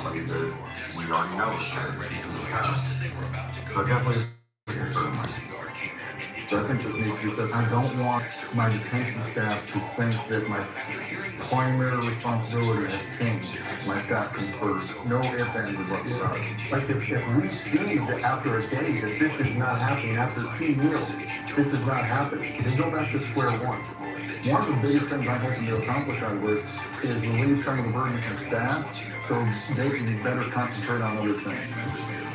somebody that we already know is so definitely a concern. So I think this needs to be said. I don't want my detention staff to think that my primary responsibility has changed. My staff can first. No ifs, ands, or buts about it. Like if we see that after a day that this is not happening, after 2 meals, this is not happening, then go back to square one. One of the biggest things I'm hoping to accomplish out of this is relieve some of the burden from staff so they can better concentrate on other things.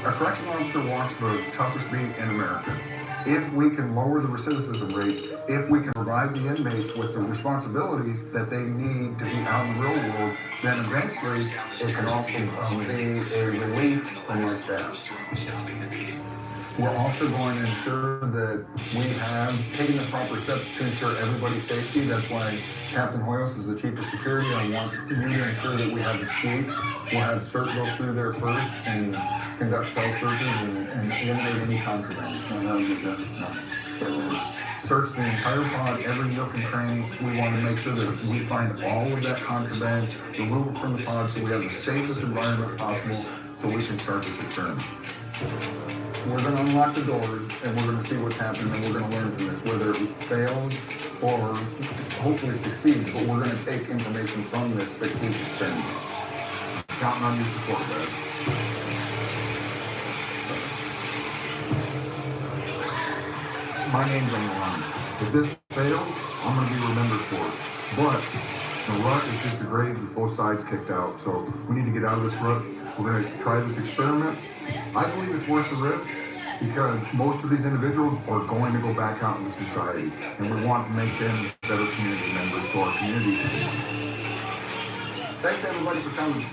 A correctional officer walks the toughest beat in America. If we can lower the recidivism rates, if we can provide the inmates with the responsibilities that they need to be out in the real world, then eventually it can also be a relief from our staff. We're also going to ensure that we have taken the proper steps to ensure everybody's safety. That's why Captain Hoyos is the chief of security. I want you to ensure that we have the sweep. We'll have CERT go through there first and conduct cell searches and eliminate any contraband. Search the entire pod, every nook and cranny. We want to make sure that we find all of that contraband, remove it from the pod so we have the safest environment possible so we can start this experiment. We're going to unlock the doors and we're going to see what's happening and we're going to learn from this, whether it fails or hopefully succeeds, but we're going to take information from this 6-week experiment. Counting on your support, Brad. My name's on the line. If this fails, I'm going to be remembered for it. But the rut is just the grades with both sides kicked out, so we need to get out of this rut. We're going to try this experiment. I believe it's worth the risk because most of these individuals are going to go back out into society, and we want to make them better community members to our community. Thanks everybody for coming.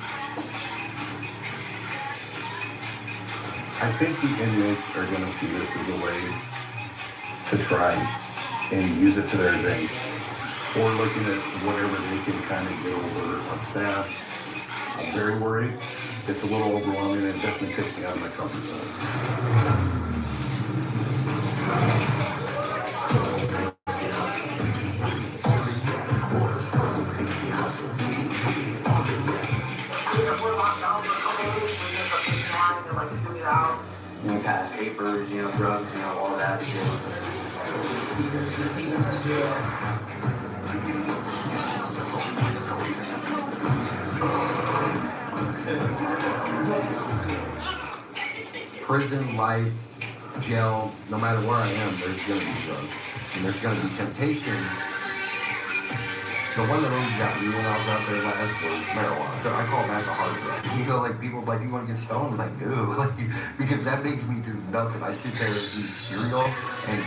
I think the inmates are going to see this as a way to try and use it to their advantage, or looking at whatever they can kind of get over on staff. I'm very worried. It's a little overwhelming and it definitely takes me out of my comfort zone. You pass papers, drugs, all that shit. Prison, life, jail, no matter where I am, there's going to be drugs. And there's going to be temptation. The one that always got me when I was out there last was marijuana. I call that the hard drug. Like people like, you want to get stoned? I'm like, dude, because that makes me do nothing. I sit there and eat cereal and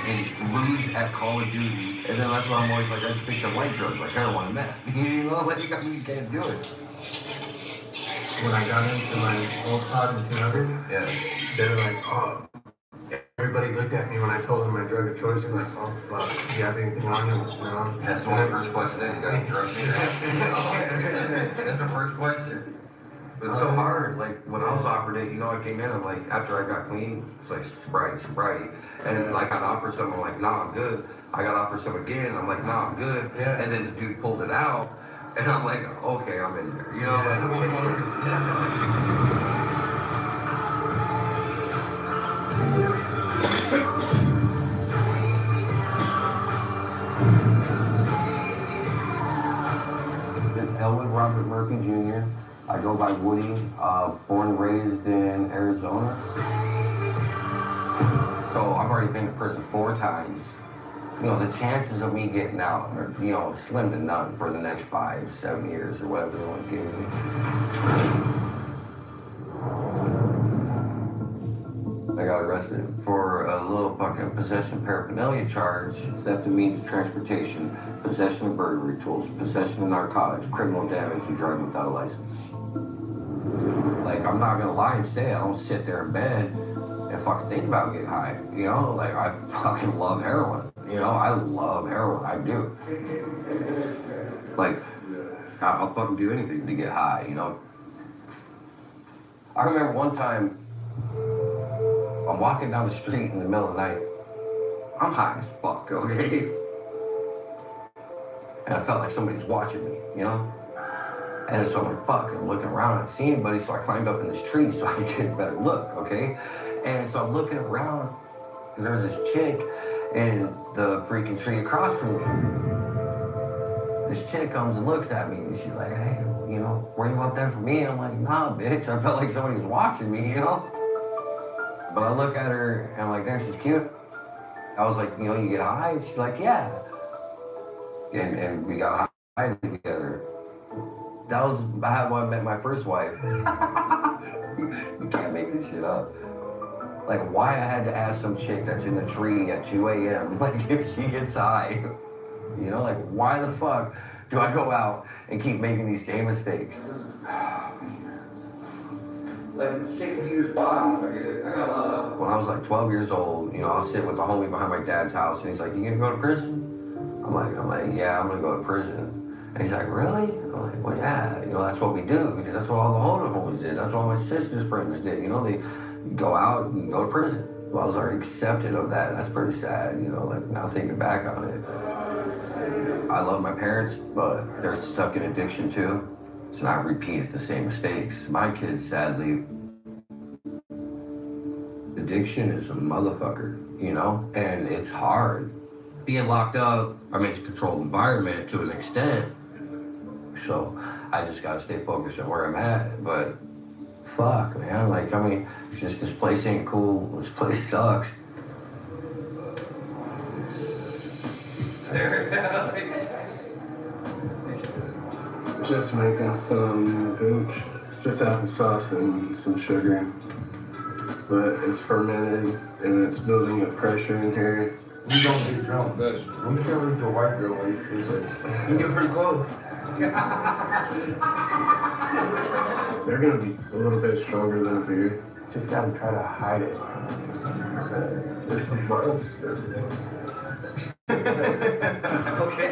lose at Call of Duty. And then that's why I'm always like, I stick to light drugs, like heroin and meth. You can't do it. When I got into my old pod in 200, they were like, oh, everybody looked at me when I told them my drug of choice. They're like, oh, fuck, do you have anything on you? No. That's one of the first questions. You got drugs in That's the first question. But it's so hard. Like, when I was operating, I came in, I'm like, after I got clean, it's like, sobriety. And like, I got offered some, I'm like, nah, I'm good. I got offered some again, I'm like, nah, I'm good. Yeah. And then the dude pulled it out. And I'm like, okay, I'm in there. It's Elwood Robert Murphy Jr. I go by Woody, born and raised in Arizona. So I've already been to prison 4 times. The chances of me getting out are, slim to none for the next 5-7 years or whatever they want to give me. I got arrested for a little fucking possession paraphernalia charge, theft of means of transportation, possession of burglary tools, possession of narcotics, criminal damage, and driving without a license. Like, I'm not gonna lie and say I don't sit there in bed and fucking think about getting high. Like, I fucking love heroin. I love heroin. I do. Like, I'll fucking do anything to get high, I remember one time, I'm walking down the street in the middle of the night. I'm high as fuck, okay? And I felt like somebody's watching me, And so I'm like, fuck, I'm looking around, I don't see anybody, so I climbed up in this tree so I could get a better look, okay? And so I'm looking around, and there's this chick in the freaking tree across from me. This chick comes and looks at me, and she's like, hey, you know, were you up there for me? And I'm like, nah, bitch, I felt like somebody was watching me, you know? But I look at her, and I'm like, there, she's cute. I was like, you know, you get high? And she's like, yeah. And we got high together. That was how I met my first wife. You can't make this shit up. Like, why I had to ask some chick that's in the tree at 2 a.m., like, if she gets high. You know, like, why the fuck do I go out and keep making these same mistakes? Like, 6 years by. When I was like 12 years old, you know, I was sitting with a homie behind my dad's house, and he's like, you gonna go to prison? I'm like, yeah, I'm gonna go to prison. And he's like, really? I'm like, well, yeah, you know, that's what we do, because that's what all the older homies did. That's what all my sister's friends did. You know, they go out and go to prison. Well, I was already accepted of that. That's pretty sad, you know, like, now thinking back on it. I love my parents, but they're stuck in addiction too. So not repeat the same mistakes. My kids, sadly, addiction is a motherfucker, you know? And it's hard. Being locked up, I mean, it's a controlled environment to an extent. So I just gotta stay focused on where I'm at. But fuck, man, like, I mean, it's just this place ain't cool. This place sucks. Just making some gooch, just applesauce and some sugar. But it's fermented and it's building up pressure in here. We don't get drunk. When you can't leave your white girl waist, you get pretty close. They're gonna be a little bit stronger than up here. Just gotta try to hide it. It's the monster. Okay.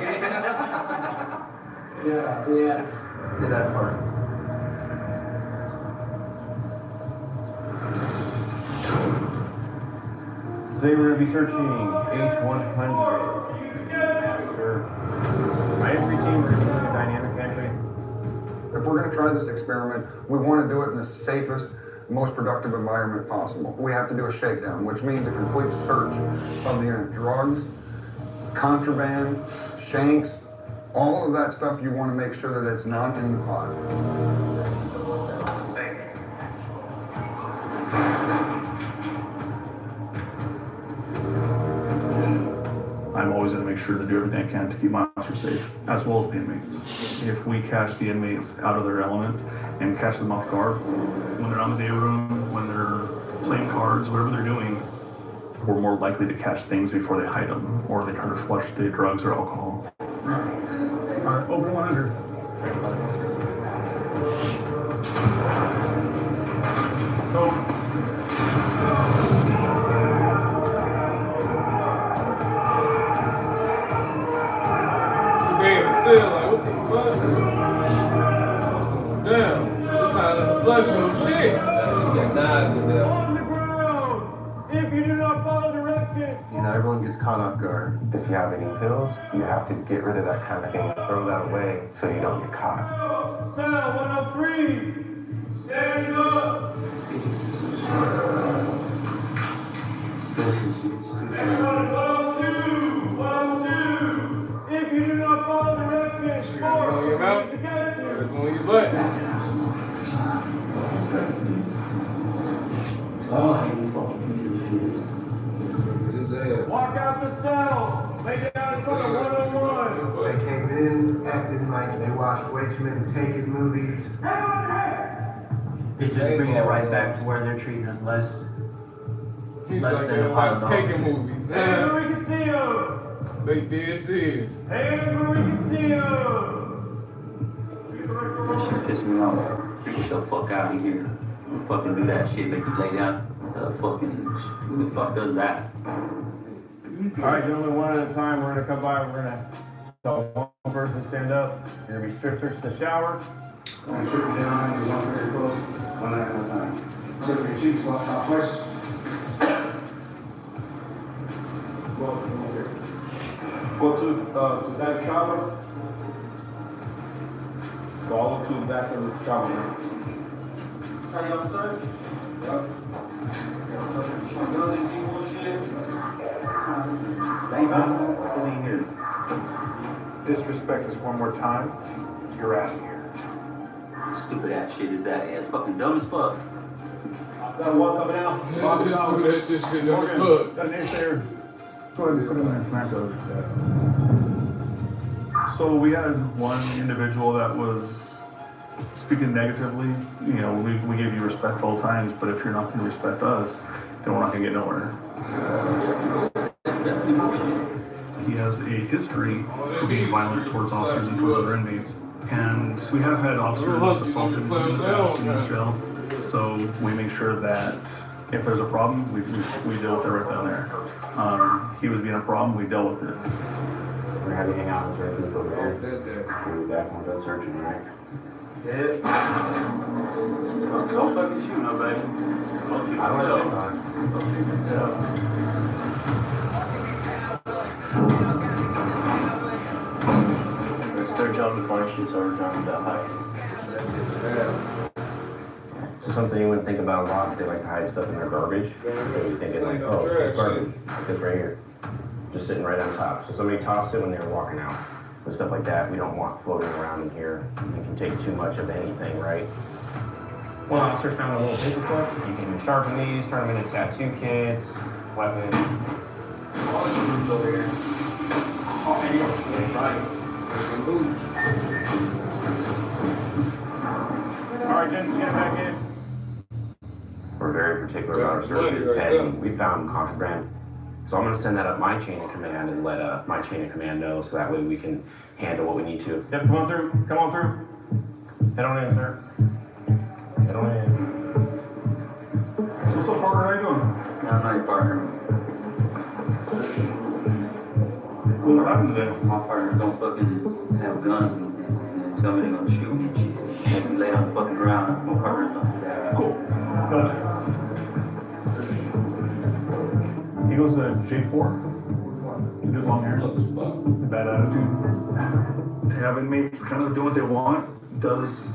Yeah. Did that part. Today we're going to be searching H100. Search. My entry team, we're going to be doing a dynamic entry. If we're going to try this experiment, we want to do it in the safest, most productive environment possible. We have to do a shakedown, which means a complete search of the unit. Drugs, contraband, shanks, all of that stuff, you want to make sure that it's not in the pot. I'm always going to make sure to do everything I can to keep my officers safe, as well as the inmates. If we catch the inmates out of their element and catch them off guard, when they're on the day room, when they're playing cards, whatever they're doing, we're more likely to catch things before they hide them, or they try to flush the drugs or alcohol. All right, open 100. Go. Like, what the fuck? Damn, this sounds like a flush your shit. You got knives in there. On the ground! If you do not follow directions! You know, everyone gets caught off guard. If you have any pills, you have to get rid of that kind of thing. Throw that away so you don't get caught. Cell 103! Stand up! Excellent, 102! If you do not follow directions, You gotta go in your mouth. You gotta go in your butt. Get his ass. walk out the cell! Make it out in front of 101! They came in acting like they watched way too many Taken movies. It just brings it right back to where they're treating us less. He's Less like, than they a watch $5 taking shit. movies. Hands where we can see them! They this is. Hands where we can see them! That shit's pissing me off. Get the fuck out of here. You fucking do that shit, make you lay down. Who the fuck does that? Alright, gentlemen, one at a time. We're gonna come by. We're gonna tell one person to stand up. You're gonna be strip search the shower. One shirt down, you walk very close, one at a time. Search your cheeks, walk out twice. Go to that shower. Follow to be back in the trouble. How y'all search? Yup. Guns and people and shit. Thank you. Clean here. Disrespect us one more time, you're out of here. Stupid ass shit is that. Yeah, it's fucking dumb as fuck. Got one coming out. That shit dumb as fuck. Got an inch there. Go ahead and put him in smack those. So we had one individual that was speaking negatively. You know, we gave you respect all times, but if you're not going to respect us, then we're not going to get nowhere. He has a history for being violent towards officers and towards other inmates. And we have had officers assaulted in the past in this jail. So we make sure that if there's a problem, we deal with it right down there. He was being a problem, we dealt with it. We're having hang out with our over here. We'll be back when we're done searching, right? Yeah. Don't fucking shoot nobody. Don't shoot yourself. Don't shoot yourself. Search on the front streets or on the high. So something you wouldn't think about a lot, they like to hide stuff in their garbage. So you think like, oh, it's garbage. It's right here. Just sitting right on top. So somebody tossed it when they were walking out. And stuff like that, we don't want floating around in here. You can take too much of anything, right? One officer found a little paperclip. You can sharpen these, turn them into tattoo kits, weapons. All the groups over here. Oh, it is. Right. Alright, gents, get back in. We're very particular about our searches, and we found contraband. So I'm going to send that up my chain of command and let my chain of command know, so that way we can handle what we need to. Yep, come on through. Come on through. Head on in, sir. Head on in. What's up, partner? How you doing? Yeah, I'm not your partner. What happened today? My partners don't fucking have guns and tell me they're gonna shoot me and shit. Make me lay on the fucking ground. My partners don't do that. Cool. Gotcha. He goes to J4. Good long hair. Bad attitude. To have inmates kind of do what they want does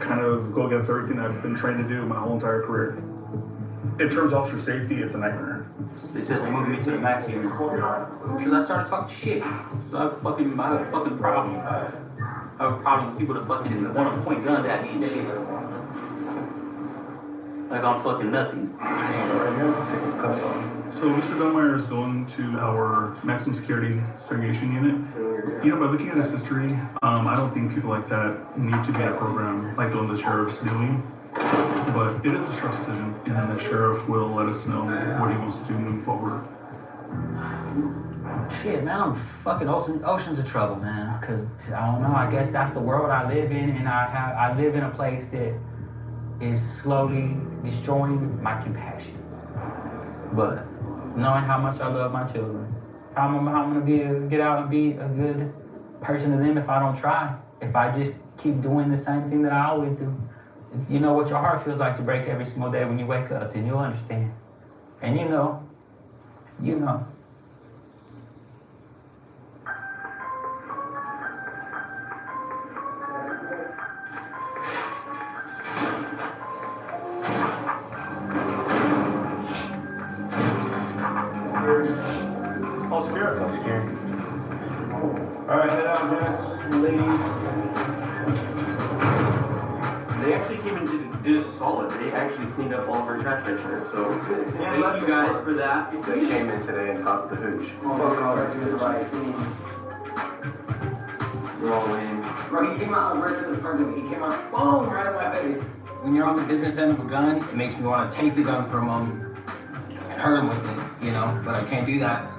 kind of go against everything I've been trained to do my whole entire career. In terms of officer safety, it's a nightmare. They said they moved me to the max unit because I started talking shit. So I have a fucking problem. I have a problem with people that fucking want to point guns at me and shit. Like I'm fucking nothing. So Mr. Dunmeyer is going to our maximum security segregation unit. You know, by looking at his history, I don't think people like that need to be in a program like the one the sheriff's doing. But it is the sheriff's decision, and then the sheriff will let us know what he wants to do moving forward. Shit, man, I'm fucking oceans of trouble, man. Cause I don't know. I guess that's the world I live in, and I live in a place that is slowly destroying my compassion. But knowing how much I love my children, how I'm gonna get out and be a good person to them if I don't try. If I just keep doing the same thing that I always do. If you know what your heart feels like to break every single day when you wake up, then you'll understand. And you know. All scared. All scared. Alright, head out, gents. Ladies. They actually came and did us a solid. They actually cleaned up all of our trash right there. So thank you guys for that. They came in today and popped the hooch. We're all lame. Bro, he came out right to the front of me. He came out, boom, right in my face. When you're on the business end of a gun, it makes me want to take the gun from him and hurt him with it, you know? But I can't do that.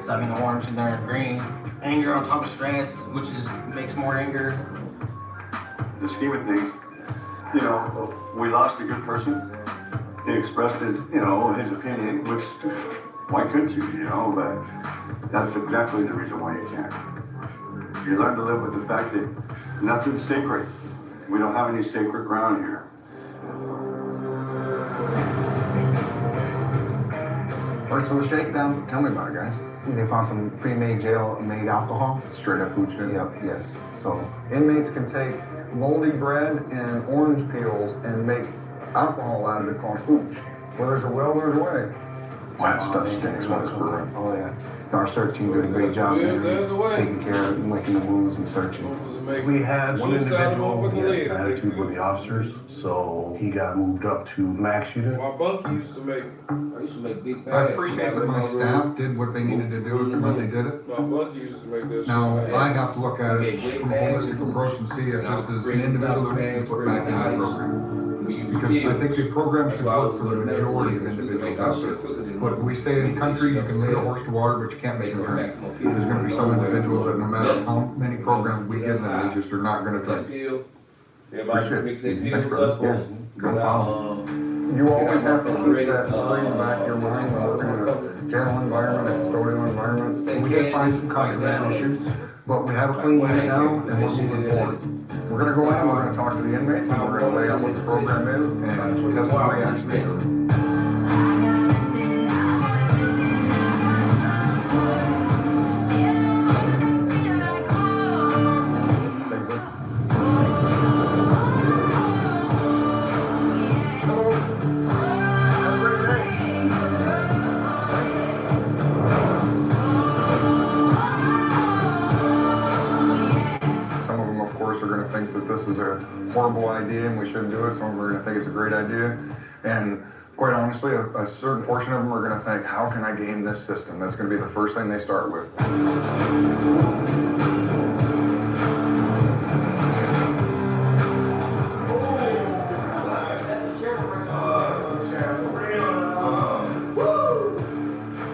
So I'm in the orange and they're in green. Anger on top of stress, which makes more anger. The scheme of things, you know, we lost a good person. He expressed his opinion, which, why couldn't you, but that's exactly the reason why you can't. You learn to live with the fact that nothing's sacred. We don't have any sacred ground here. Alright, so the shakedown, tell me about it, guys. They found some pre-made jail-made alcohol. Straight up hooch. Yep, yes. So inmates can take take moldy bread and orange peels and make alcohol out of it called hooch. Where there's a will, there's a way. Well, that stuff stinks when it's brewing. Oh yeah. Our search team did a great job there, There's a way. taking care of it, making the moves and searching. We had one individual, he had some attitude lead. with the officers, so he got moved up to max shooter. My bunkie used to make. I used to make big bags. I appreciate that my staff did what they needed to do when they did it. My bunkie used to make this. Now, I have to look at it from a holistic approach and see if this is an individual that we can put back in the program. Because I think the program should work for the majority of individuals out there. But if we say in country, you can lead a horse to water, but you can't make them drink. There's gonna be some individuals that no matter how many programs we give them, they just are not gonna drink. Everybody mix their Thanks, pills brother. up. Yes, no problem. You always have to keep that in the back of your mind when working in a jail environment, a custodial environment. We did find some controversial issues, but we have a clean unit now, and we're moving forward. We're gonna go in, we're gonna talk to the inmates, and we're gonna lay out what the program is, and test the reactions to it. Some of them, of course, are gonna think that this is a horrible idea and we shouldn't do it. Some of them are gonna think it's a great idea. And quite honestly, a certain portion of them are gonna think, how can I game this system? That's gonna be the first thing they start with.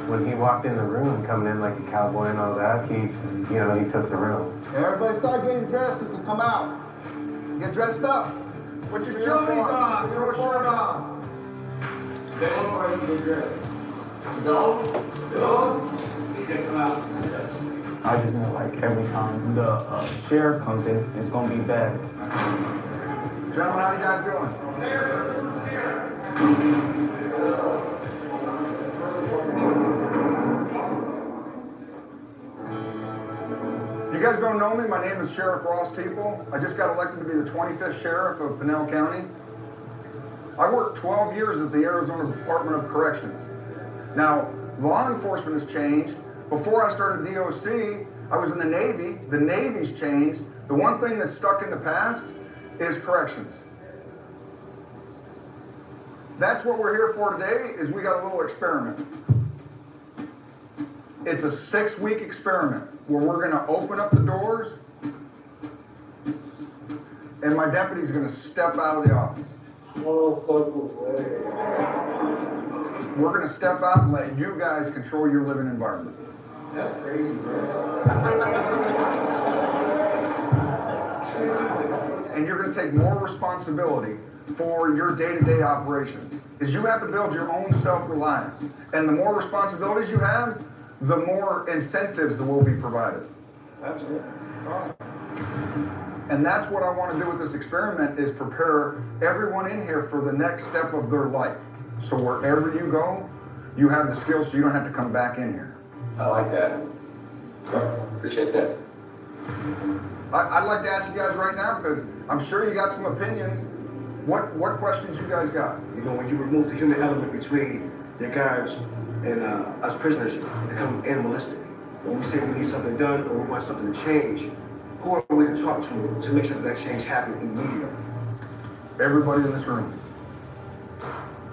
When he walked in the room, coming in like a cowboy and all that, he took the room. Everybody start getting dressed. You can come out. Get dressed up. Put your shoes on. Throw a shirt on. I just know like every time the sheriff comes in, it's gonna be bad. Gentlemen, how you guys doing? You guys don't know me, my name is Sheriff Ross Teeple. I just got elected to be the 25th Sheriff of Pinell County. I worked 12 years at the Arizona Department of Corrections. Now, law enforcement has changed. Before I started DOC, I was in the Navy. The Navy's changed. The one thing that's stuck in the past is corrections. That's what we're here for today, is we got a little experiment. It's a 6-week experiment where we're gonna open up the doors and my deputy's gonna step out of the office. We're gonna step out and let you guys control your living environment. That's crazy, bro. And you're gonna take more responsibility for your day-to-day operations. Is you have to build your own self-reliance. And the more responsibilities you have, the more incentives that will be provided. That's it. And that's what I want to do with this experiment, is prepare everyone in here for the next step of their life. So wherever you go, you have the skills so you don't have to come back in here. I like that. Appreciate that. I'd like to ask you guys right now, because I'm sure you got some opinions. What questions you guys got? You know, when you remove the human element between the guards and us prisoners, it becomes animalistic. When we say we need something done or we want something to change, who are we to talk to make sure that change happens immediately? Everybody in this room.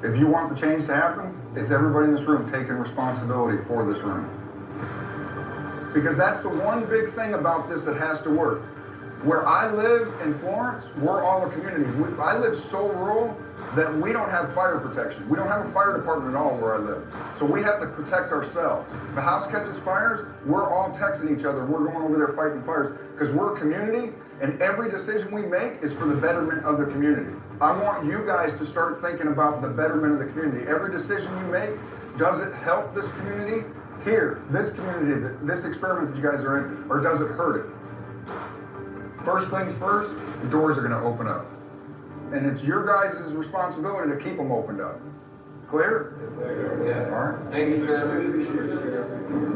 If you want the change to happen, it's everybody in this room taking responsibility for this room. Because that's the one big thing about this that has to work. Where I live in Florence, we're all a community. I live so rural that we don't have fire protection. We don't have a fire department at all where I live. So we have to protect ourselves. If the house catches fires, we're all texting each other. We're going over there fighting fires because we're a community, and every decision we make is for the betterment of the community. I want you guys to start thinking about the betterment of the community. Every decision you make, does it help this community? Here, this community, this experiment that you guys are in, or does it hurt it? First things first, the doors are going to open up. And it's your guys' responsibility to keep them opened up. Clear? Yeah. All right. Thank you, sir.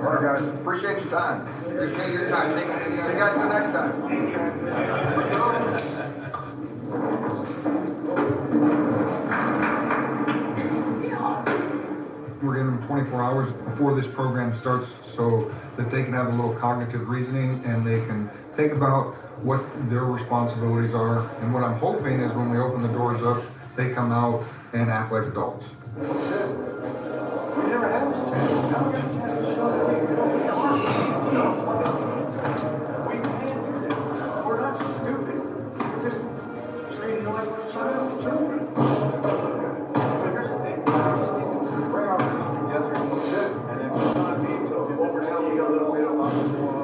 All right, guys. Appreciate your time. Appreciate your time. Thank you. See you guys till next time. 24 hours before this program starts so that they can have a little cognitive reasoning and they can think about what their responsibilities are. And what I'm hoping is when we open the doors up, they come out and act like adults. We never had this chance. We're not stupid. We're just treating like children. But here's the thing. We just need to bring our groups together and then we not need to oversee a little bit of what's going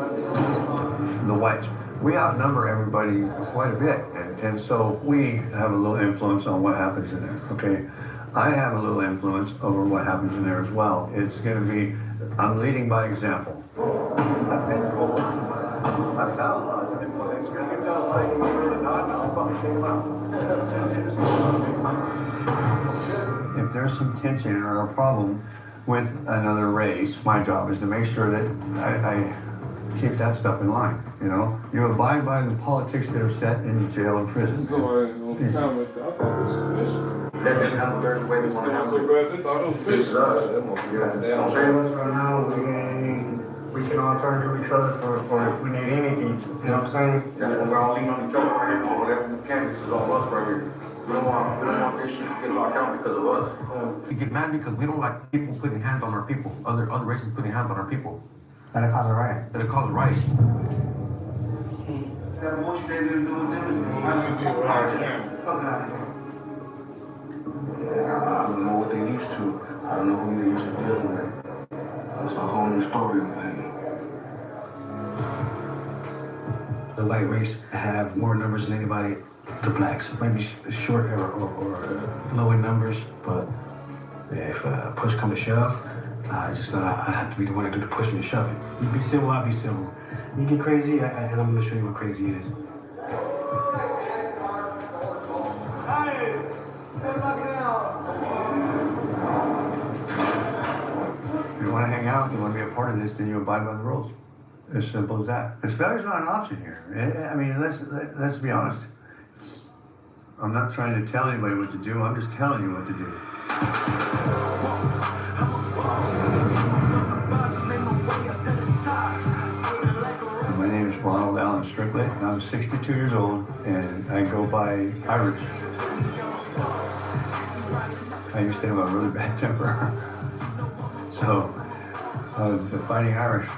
on. The whites. We outnumber everybody quite a bit, and so we have a little influence on what happens in there, okay? I have a little influence over what happens in there as well. It's gonna be, I'm leading by example. I've been through a lot. I've got a lot of influence. You can tell if I can get rid of not, I'll fucking take them out. If there's some tension or a problem with another race, my job is to make sure that I keep that stuff in line, you know? You abide by the politics that are set in jail and prison. Somebody on the comments, I thought this was fish. That's how the way we want to I'm have so it. glad they thought it was fish. It's us. Right now, we can all turn to each other for if we need anything, you know what I'm saying? That's when we're all leaning on each other right here for whatever we can. This is all us right here. We don't want this shit to get locked down because of us. We get mad because we don't like people putting hands on our people, other races putting hands on our people. And it causes a riot. And it causes a riot. That bullshit they do with them. How do you deal with our family? Fuck out of here. Yeah, I don't know what they used to. I don't know who they used to deal with. That's a whole new story, man. The white race have more numbers than anybody. The blacks might be short or low in numbers, but if push come to shove, I just know I have to be the one to do the pushing and shoving. You be civil, I'll be civil. You get crazy, and I'm gonna show you what crazy is. If you want to hang out, you want to be a part of this, then you abide by the rules. As simple as that. Failure's not an option here. I mean, let's be honest. I'm not trying to tell anybody what to do. I'm just telling you what to do. My name is Ronald Allen Strickland, and I'm 62 years old, and I go by Irish. I used to have a really bad temper, so I was the Fighting Irish.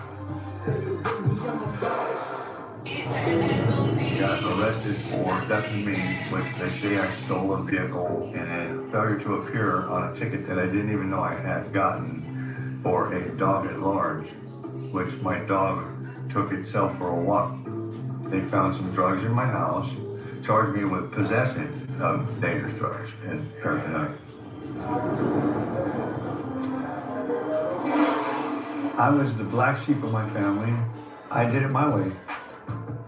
Got arrested for theft and means, which they say I stole a vehicle, and a failure to appear on a ticket that I didn't even know I had gotten for a dog at large, which my dog took itself for a walk. They found some drugs in my house, charged me with possession of dangerous drugs and paraphernalia. I was the black sheep of my family. I did it my way.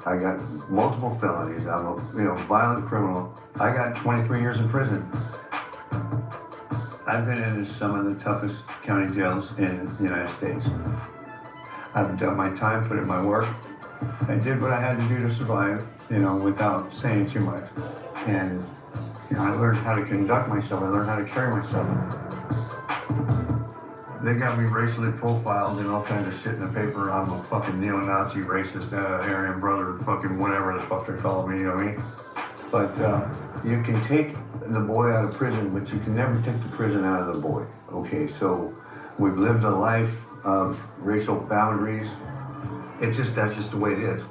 I got multiple felonies. I'm a violent criminal. I got 23 years in prison. I've been in some of the toughest county jails in the United States. I've done my time, put in my work. I did what I had to do to survive, without saying too much. And, I learned how to conduct myself. I learned how to carry myself. They got me racially profiled and all kinds of shit in the paper. I'm a fucking neo-Nazi, racist, Aryan brother, fucking whatever the fuck they're calling me, you know what I mean? But you can take the boy out of prison, but you can never take the prison out of the boy. Okay, so we've lived a life of racial boundaries. That's just the way it is.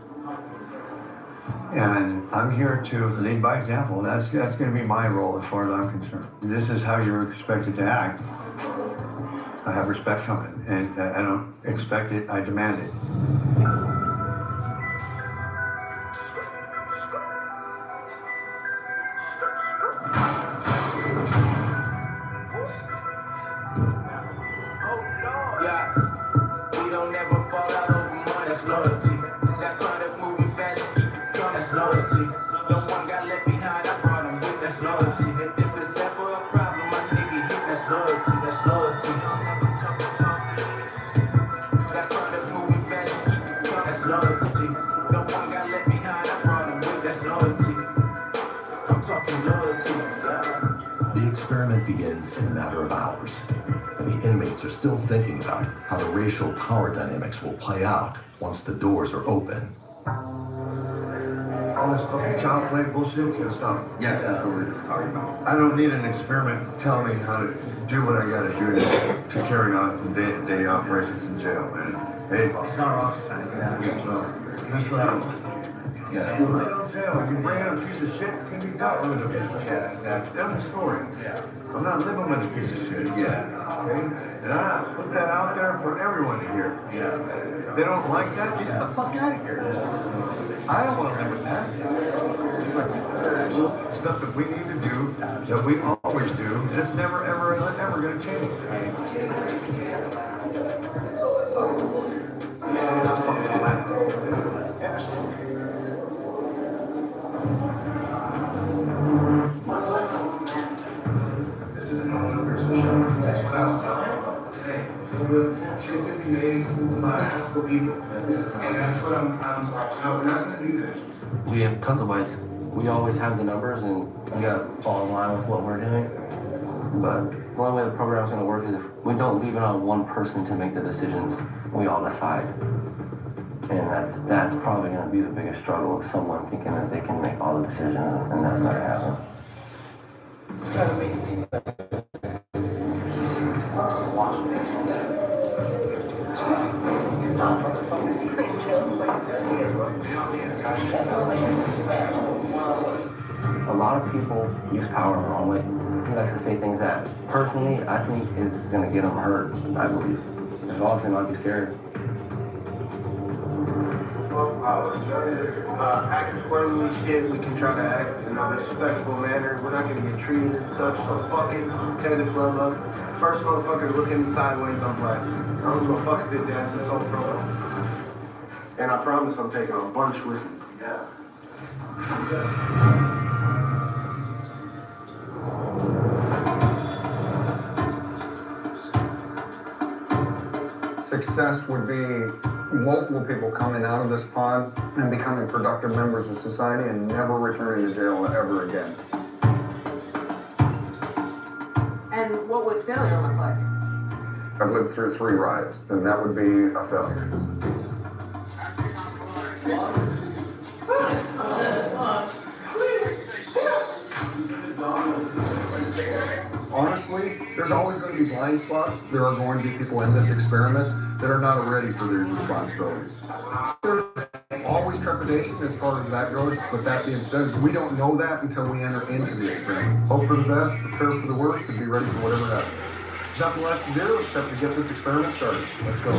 And I'm here to lead by example. That's going to be my role as far as I'm concerned. This is how you're expected to act. I have respect coming, and I don't expect it, I demand it. Yeah, we don't ever fall out over money, that's loyalty. That product moving fast, just keep it coming, that's loyalty. No one got left behind, I brought him with, that's loyalty. And if it's ever a problem, my nigga hit, that's loyalty, that's loyalty. That product moving fast, just keep it coming, that's loyalty. No one got left behind, I brought him with, that's loyalty. I'm talking loyalty, yeah. The experiment begins in a matter of hours. and the inmates are still thinking about how the racial power dynamics will play out once the doors are open. All this fucking child play bullshit's gonna stop. Yeah, that's what we're talking about. I don't need an experiment to tell me how to do what I gotta do to carry on from day-to-day operations in jail, man. Hey. It's not rocket science. Yeah. So, That's what I was. yeah. You bring it on jail, you bring in a piece of shit, it's gonna be dealt with a piece of shit. Different story. Yeah. I'm not living with a piece of shit. Yeah. Okay? And I put that out there for everyone to hear. Yeah. If they don't like that, get the fuck out of here. I don't want to live with that. Stuff that we need to do, that we always do, and it's never, ever, ever going to change. This is an all-person show. That's what I was talking about today. So good shit's gonna be made by multiple people. And that's what I'm like, no, we're not gonna do that. We have tons of bites. We always have the numbers and we gotta fall in line with what we're doing. But the only way the program's gonna work is if we don't leave it on one person to make the decisions. We all decide. And that's probably gonna be the biggest struggle of someone thinking that they can make all the decisions and that's not gonna happen. Try to make it seem like easier to watch this. A lot of people use power in the wrong way. He likes to say things that, personally, I think is gonna get him hurt, I believe. If all of them might be scared. Act accordingly, shit. We can try to act in a respectful manner. We're not gonna get treated and such. So fucking tear the club up. First motherfucker to look at me sideways on blast. I don't give a fuck if they dance this whole program. And I promise I'm taking a bunch with me. Yeah. Success would be multiple people coming out of this pod and becoming productive members of society and never returning to jail ever again. And what would failure look like? I've lived through 3 riots, and that would be a failure. Honestly, there's always going to be blind spots. There are going to be people in this experiment that are not ready for these responsibilities. There's always trepidation as far as that goes, but that being said, we don't know that until we enter into the experiment. Hope for the best, prepare for the worst, and be ready for whatever happens. There's nothing left to do except to get this experiment started. Let's go.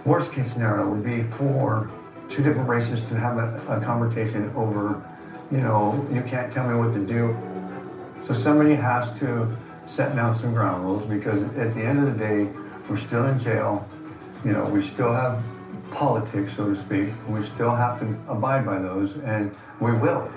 Worst case scenario would be for 2 different races to have a conversation over, you can't tell me what to do. So somebody has to set down some ground rules because at the end of the day, we're still in jail. We still have politics, so to speak. We still have to abide by those, and we will.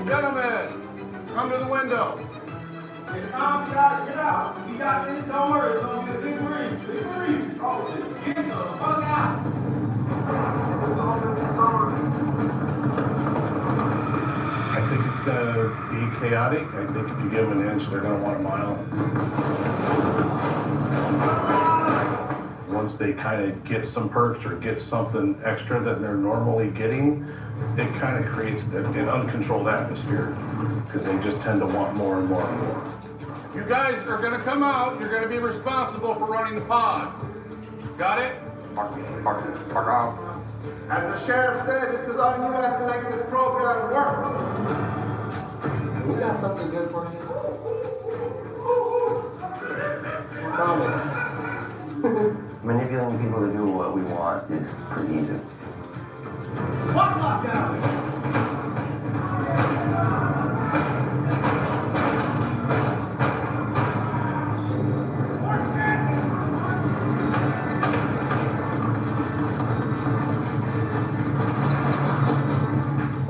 Gentlemen, come to the window. It's time for y'all to get out. You got this, don't worry. It's gonna be a big breeze. Big breeze. Oh, just get the fuck out. I think it's gonna be chaotic. I think if you give them an inch, they're gonna want a mile. Once they kind of get some perks or get something extra that they're normally getting, it kind of creates an uncontrolled atmosphere because they just tend to want more and more and more. You guys are gonna come out. You're gonna be responsible for running the pod. Got it? Fuck off. As the sheriff said, this is on you guys to make this program work. We got something good for you. Promise. Manipulating people to do what we want is pretty easy. What lockdown?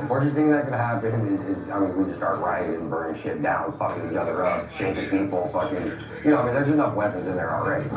What do you think that could happen? happened, I mean, we just start rioting, burning shit down, fucking each other up, shaking people, fucking, you know, I mean, there's enough weapons in there already.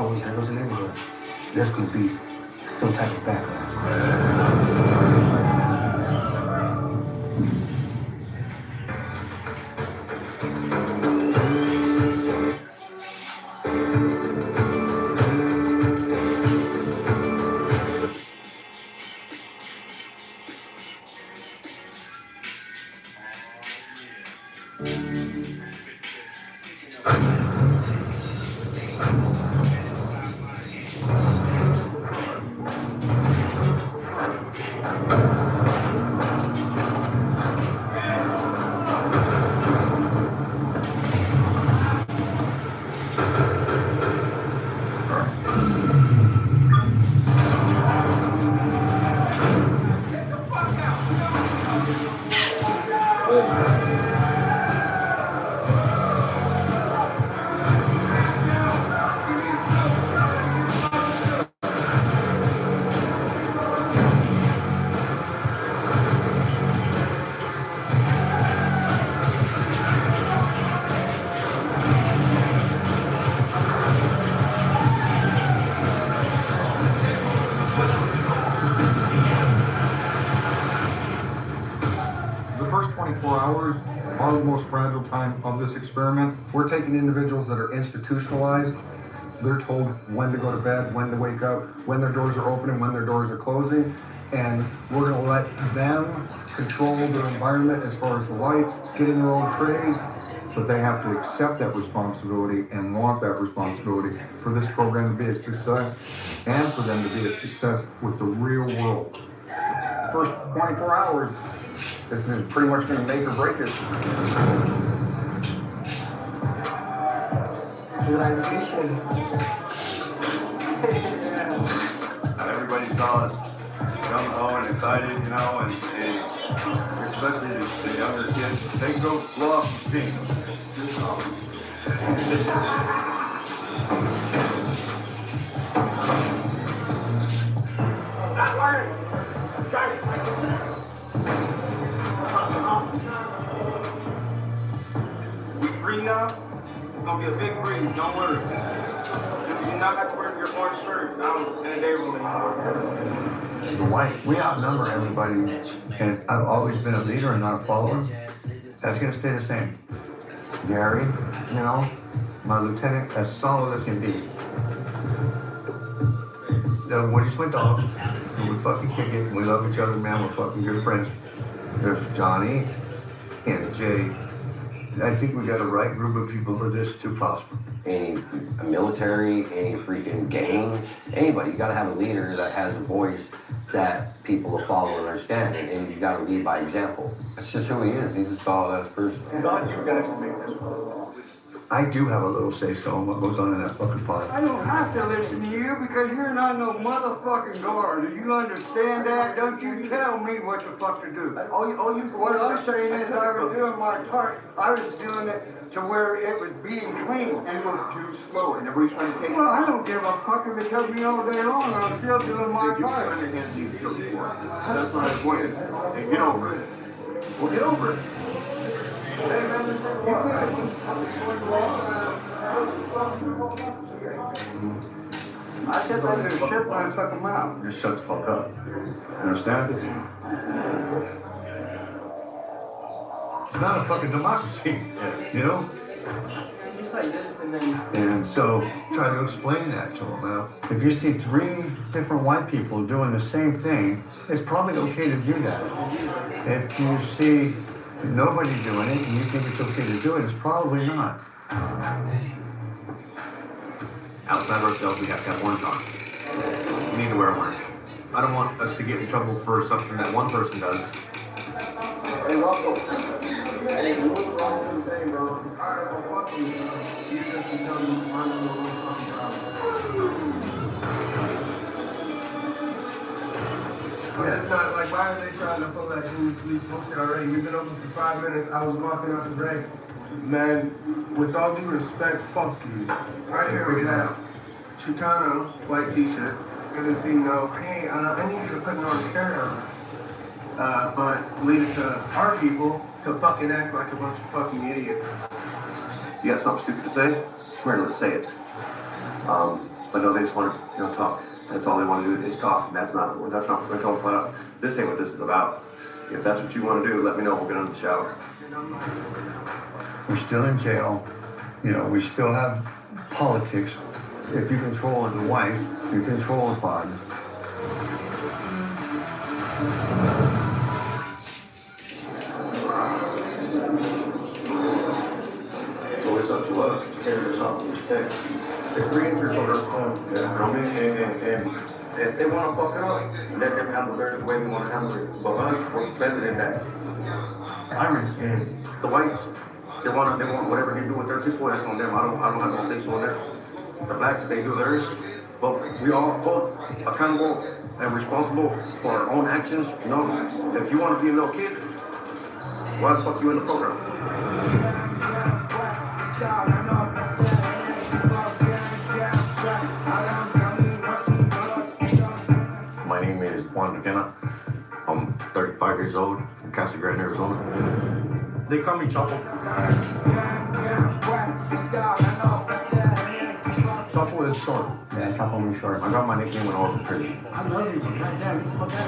There goes the neighborhood. There's going to be some type of backlash. Are the most fragile time of this experiment. We're taking individuals that are institutionalized. They're told when to go to bed, when to wake up, when their doors are opening, when their doors are closing, and we're going to let them control their environment as far as the lights, getting their own trays, but they have to accept that responsibility and want that responsibility for this program to be a success and for them to be a success with the real world. First 24 hours, this is pretty much going to make or break it. Everybody saw us gung-ho and excited, you know, and especially the younger kids, they go blow off the steam. We free now? It's gonna be a big breeze, don't worry. You're not have to wear your orange shirt down in the day room anymore. The white, we outnumber everybody, and I've always been a leader and not a follower. That's gonna stay the same. Gary, you know, my lieutenant, as solid as can be. When he went off, and we fucking kick it, and we love each other, man, we're fucking good friends. There's Johnny and Jay. I think we got the right group of people for this to prosper. Any military, any freaking gang, anybody, you gotta have a leader that has a voice that people will follow and understand, and you gotta lead by example. That's just who he is. He's a solid ass person. God, you guys make this work. I do have a little say-so on what goes on in that fucking pot. I don't have to listen to you because you're not no motherfucking guard. Do you understand that? Don't you tell me what the fuck to do. What I'm saying is I was doing my part. I was doing it to where it was being clean. And it was too slow and everybody's trying to take it. Well, I don't give a fuck if it took me all day long. I'm still doing my part. That's my point. Hey, get over it. Well, get over it. I said that to the ship when I took him out. Just shut the fuck up. You understand? It's not a fucking democracy, you know? Just like this, and then. And so try to explain that to them. Now, if you see 3 different white people doing the same thing, it's probably okay to do that. If you see nobody doing it and you think it's okay to do it, it's probably not. Outside of ourselves, we have to have orange on. We need to wear orange. I don't want us to get in trouble for something that one person does. Hey, Rocco. Hey, what's wrong with the thing, bro? Alright, well, fuck you. You just can tell me I know what I'm talking about. Yeah, it's not like, why are they trying to pull that new police bullshit already? We've been open for 5 minutes. I was walking out the break. Man, with all due respect, fuck you. Right here we have Chicano, white t-shirt. And then see, no, hey, I need you to put an orange shirt on. But leave it to our people to fucking act like a bunch of fucking idiots. You got something stupid to say? Swear, let's say it. But no, they just want to, talk. That's all they want to do is talk. And that's not, we're going to tell them flat out. This ain't what this is about. If that's what you want to do, let me know. We'll get in the shower. We're still in jail. We still have politics. If you control the wife, you control the pod. So it's up to us to carry this off and respect. If 3 inches on their phone, and if they want to fuck it up, let them handle it the way we want to handle it. But us, we're better than that. Irish and the whites, they want whatever they do with their fiscal, that's on them. I don't have no fiscal on there. The blacks, they do theirs. But we all both accountable and responsible for our own actions. If you want to be a little kid, why the fuck you in the program? My name is Juan McKenna. I'm 35 years old from Casa Grande, Arizona. They call me Chapo. Chapo is short. Yeah, Chapo means short. I got my nickname when I was in prison. I love you, but goddamn, get the fuck out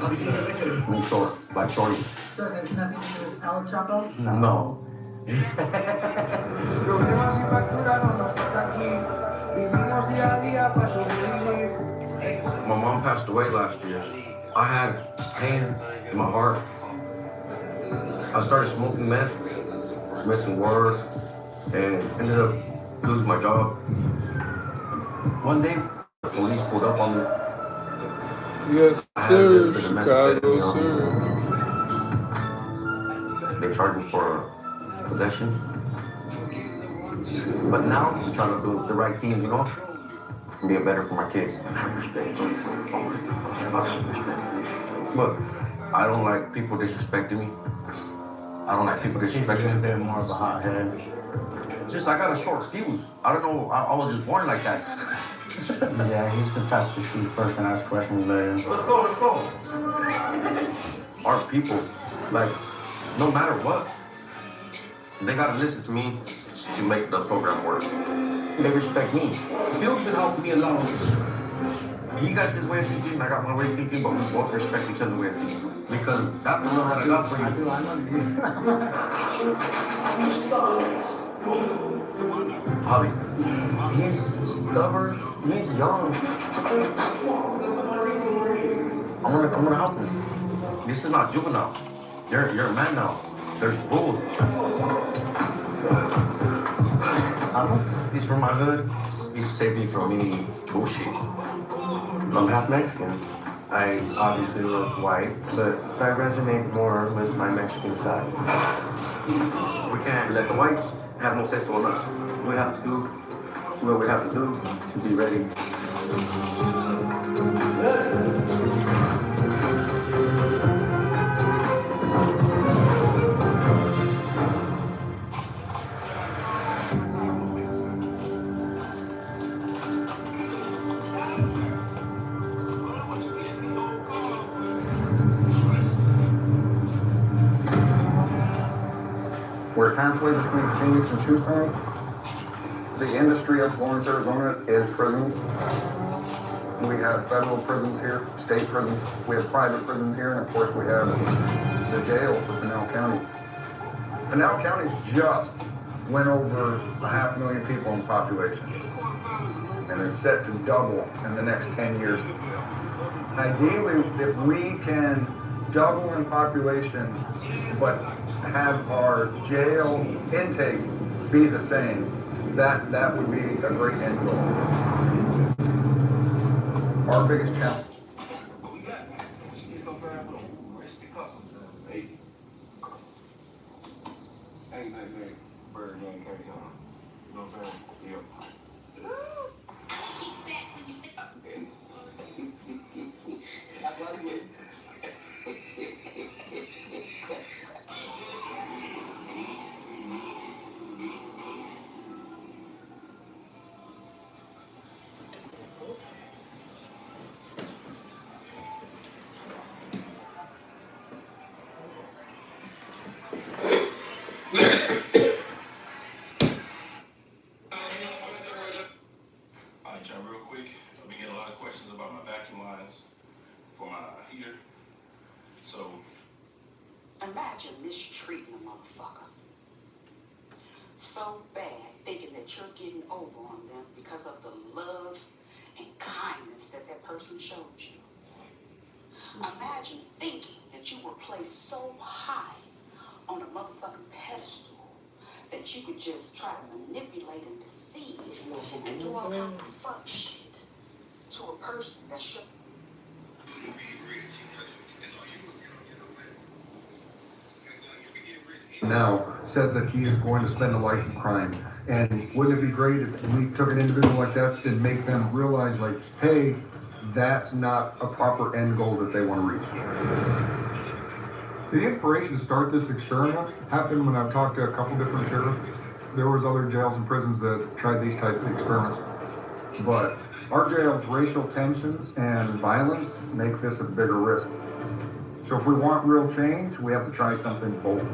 of here. Means short, like shorty. So there's nothing to do with El Chapo? No. My mom passed away last year. I had pain in my heart. I started smoking meth, missing work, and ended up losing my job. One day, the police pulled up on me. Yes, sir, Chicago, sir. They charged me for possession. But now, I'm trying to do the right thing, and be better for my kids. I have respect. But I don't like people disrespecting me. I don't like people disrespecting me. They're more of a hothead. Just I got a short fuse. I don't know. I was just born like that. Yeah, he's the type to shoot first and ask questions later. Let's go. Our people, like, no matter what, they gotta listen to me to make the program work. They respect me. Phil's been helping me a lot. He got his way of thinking, I got my way of thinking, but we both respect each other's way of thinking. Because that's the love that I got for you. I know Javi, he's stubborn, he's young. I'm gonna help him. This is not juvenile. You're a man now. There's rules. He's from my hood. He's saved me from any bullshit. I'm half Mexican. I obviously look white, but I resonate more with my Mexican side. We can't let the whites have no say on us. We have to do what we have to do to be ready. We're halfway between Phoenix and Tucson. The industry of Florence, Arizona is prisons. We have federal prisons here, state prisons. We have private prisons here, and of course we have the jail for Pinal County. Pinal County is just went over 500,000 people in population. And it's set to double in the next 10 years. Ideally, if we can double in population, but have our jail intake be the same, that would be a great end goal. Our biggest challenge. Hey, Birdman carry on. You know what I'm saying? Yep. Alright, y'all, real quick. I've been getting a lot of questions about my vacuum lines for my heater. So, imagine mistreating a motherfucker so bad, thinking that you're getting over on them because of the love and kindness that that person showed you. Imagine thinking that you were placed so high on a motherfucking pedestal that you could just try to manipulate and deceive and do all kinds of fuck shit to a person that should. Now says that he is going to spend a life of crime. And wouldn't it be great if we took an individual like that and make them realize, like, hey, that's not a proper end goal that they want to reach. The inspiration to start this experiment happened when I've talked to a couple different sheriffs. There was other jails and prisons that tried these types of experiments. But our jail's racial tensions and violence make this a bigger risk. So if we want real change, we have to try something bold.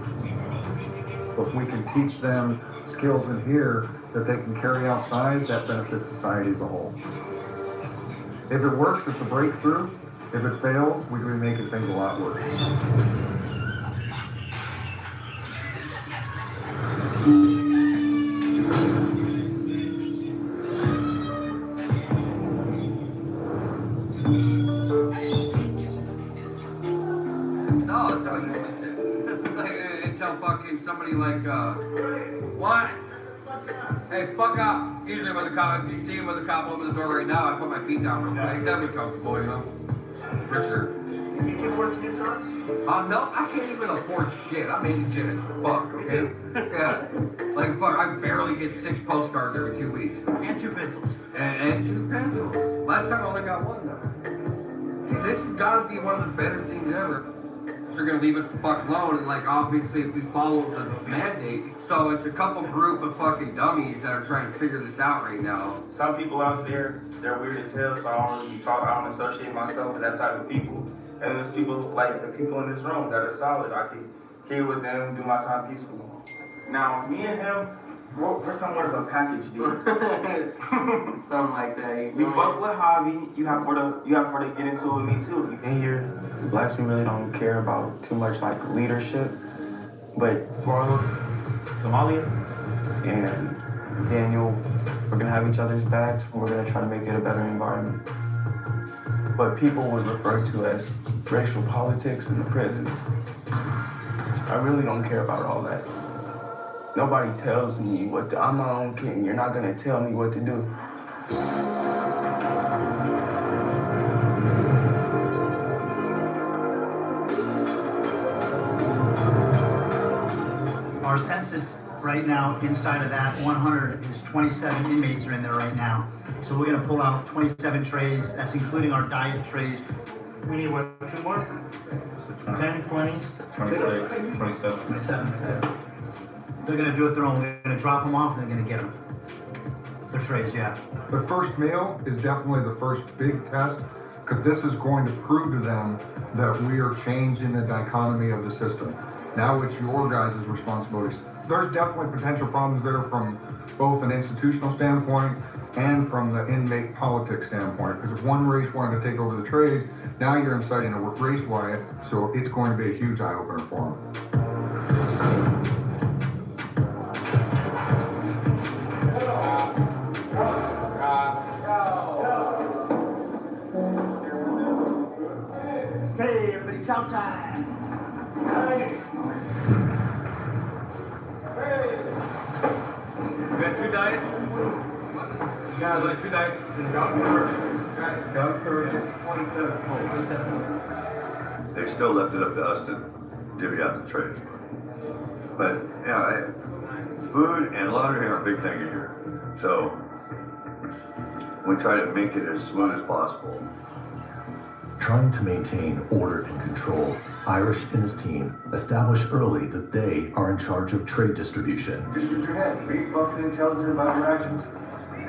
But if we can teach them skills in here that they can carry outside, that benefits society as a whole. If it works, it's a breakthrough. If it fails, we can be making things a lot worse. No, it's how you listen. Until fucking somebody like, what? Hey, fuck up. Usually when the cop, if you see him with the cop open the door right now, I put my feet down real quick. That'd be comfortable, you know? For sure. You can afford to get shots? No, I can't even afford shit. I'm indigent as fuck, okay? Yeah. Like, fuck, I barely get 6 postcards every 2 weeks. And 2 pencils. And 2 pencils. Last time I only got 1, though. This has got to be one of the better things ever. They're gonna leave us the fuck alone, and like obviously if we follow the mandates, so it's a couple group of fucking dummies that are trying to figure this out right now. Some people out there, they're weird as hell, so I don't really talk, I don't associate myself with that type of people. And there's people like the people in this room that are solid. I can kill with them, do my time peacefully. Now, me and him, we're somewhat of a package deal. Something like that. You fuck with Javi, you have for to get into it with me too. In here, blacks really don't care about too much like leadership, but Somalia and Daniel, we're gonna have each other's backs and we're gonna try to make it a better environment. But people would refer to as racial politics in the prisons. I really don't care about all that. Nobody tells me what to, I'm my own king. You're not gonna tell me what to do. Our census right now, inside of that 100 is 27 inmates are in there right now. So we're gonna pull out 27 trays. That's including our diet trays. We need what, 2 more? 10, 20? 26, 27. 27. They're gonna do it their own. They're gonna drop them off and they're gonna get them. Their trays, yeah. The first meal is definitely the first big test, because this is going to prove to them that we are changing the dichotomy of the system. Now it's your guys' responsibilities. There's definitely potential problems there from both an institutional standpoint and from the inmate politics standpoint. Because if one race wanted to take over the trays, now you're inciting a race riot, so it's going to be a huge eye-opener for them. Okay, everybody, chow time. We got 2 diets. You guys like 2 diets? Doug Curry, 27. They still left it up to us to divvy out the trays. But yeah, food and laundry are a big thing here. So we try to make it as smooth as possible. Trying to maintain order and control, Irish and his team establish early that they are in charge of trade distribution. Just use your head. Be fucking intelligent about your actions.